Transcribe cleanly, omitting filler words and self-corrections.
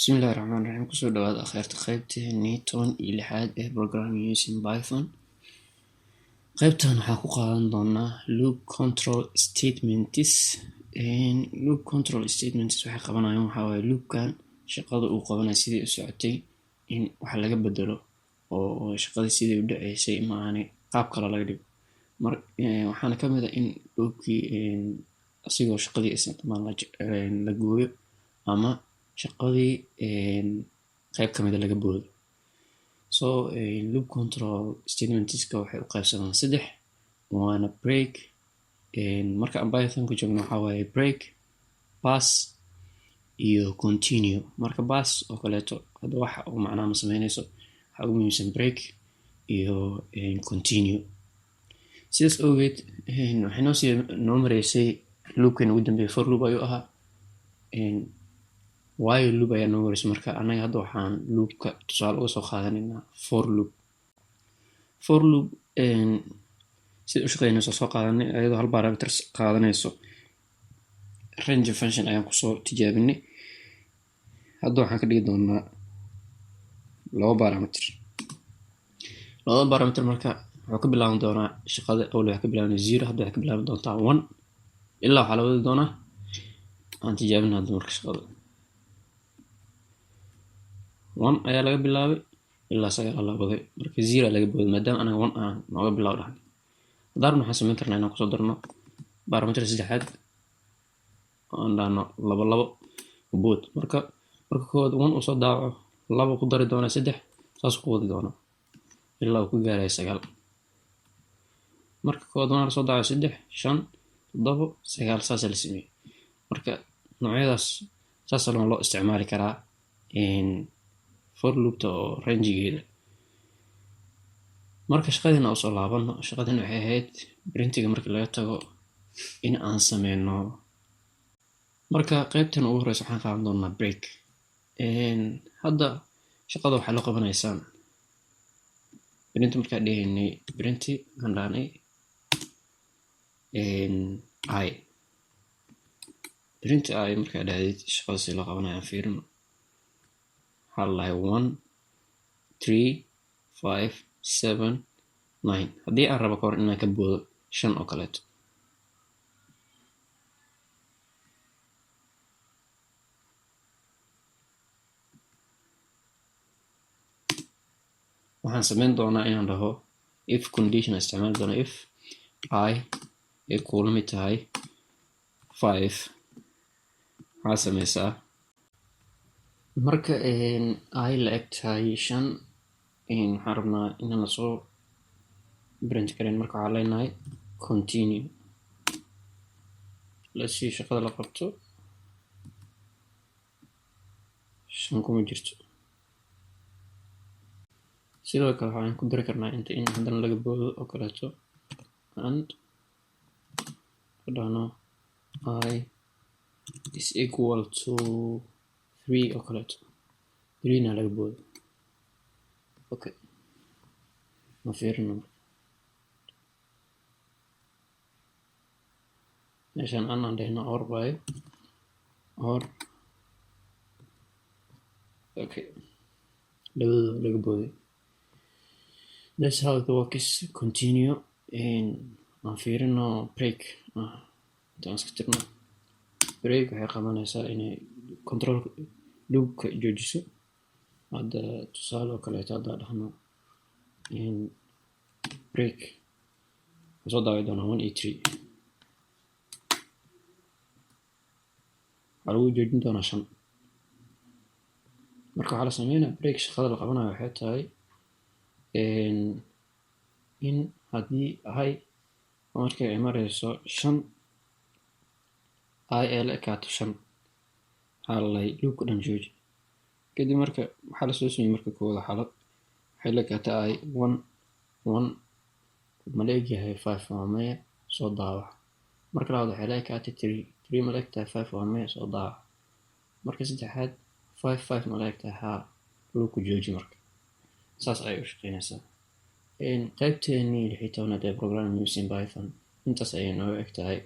Bismillahi Rahmaani Rahiim. Kusoo dhawaada akhirta qaybteennii 16 ee Programming Using Python. Qaybtan waxaa ku qaadan doonaa loop control statements. Loop control statements waxay qabanayaan waxaa waaye loopkan shaqada uu qabanayo sidii u socotay in wax laga bedelo oo shaqada sidii u dhaceysay ma ahan qaab kale laga dhigo. Waxaana ka mid ah in loopkii asigoo shaqadii isticmaal la gooyo ama shaqadii qayb ka mid ah laga boodo. Loop control statementska waxay u qaybsamaan 3 waana break. Marka aan Python ku joogno waxaa waaye break, pass iyo continue. Marka pass oo kaleeto hadda waxa uu macnaha ma sameynayso waxaa ugu muhiimsan break iyo continue. Sidaas awgeed waxay noo mareysay loopkan ugu dambeeyay for loop ayuu ahaa. While loop ayaa noo mareysay marka anaga hadda waxaan loopka tusaale uga soo qaadanaynaa for loop. For loop sida u shaqeynayso soo qaadanay ayadoo hal parameter qaadanayso range function ayaan kusoo tijaabinay. Hadda waxaan ka dhigi doonaa 2 parameter. 2 parameter marka wuxuu ka bilaaban doonaa shaqada awal waxay ka bilaabanay 0 hadda waxay ka bilaaban doontaa 1 ilaa waxaa la wadi doonaa aan tijaabinaa hadda marka shaqada 1 ayaa laga bilaabay ilaa 9 la waday marka 0 laga booday maadaama anaga 1 aan nooga bilaabo dhaxay. Haddana waxaan samayn karnaa inaan kusoo darno parameter saddexaad aan dhahno 2 bood marka koowaad 1 uu soo daawaco 2 ku dari doona 3 saas ku wadi doona ilaa uu ku gaaray 9. marka koowaad 1 soo daawaco 3 5 7 9 saas la sameeyay. marka noocyadaas saas loo isticmaali karaa for loopta oo rangegeeda. marka shaqadina oo soo laabano shaqadina waxay ahayd printiga markii laga tago in aan sameyno. marka qaybtan ugu horeysa waxaan qaadan doonaa break. hadda shaqada waxaa la qabanaysaa print markaa dhahaynay print aan dhahnay I print I markaa dhahayd shaqada si loo qabanayo aan fiirino. Hallay 1 3 5 7 9 haddii aan rabo kahor inaan ka boodo 5 oo kaleeto waxaan sameyn doonaa inaan dhaho if condition aan isticmaali doona if I ay kula mid tahay 5 waxaa sameysaa marka ay la eg tahay 5 waxaan rabnaa inaan lasoo print karin marka waxaa leenahay continue lasii shaqada la qabto 5 kuma jirto. sidoo kale waxaan ku dari karnaa inta in haddana laga boodo oo kaleeto and dhahno I is equal to 3 oo kaleeto 3 na laga boodo. okay ma fiirino meeshaan aan dhahno or by or okay labadooda laga booday. That's how it works. Continue aan fiirino break intaan iska tirno break waxay qabanaysaa inay control loopka joojiso. hadda tusaale oo kaleeto hadda dhahno break soo daawi doona 1 iyo 3 waxaa lagu joojin doonaa 5. marka waxaa la sameynaa break shaqada la qabanayo waxay tahay in haddii ay markay ay marayso 5 ay la ekaato 5 hallay loopka dhan jooji. kadib marka waxaa la soo sameeyay marka koowaad xaalad waxay la ekaato ay 1 ma la egyahay 5 waa maya soo daawac. marka labaad waxay la ekaato 3 ma la egtahay 5 waa maya soo daawac. marka saddexaad 5 ma la egtahay haa loopka jooji. marka saas ayay u shaqeynaysaa. qaybteennii 16aad ee Programming Using Python intaas ayay nooga eg tahay.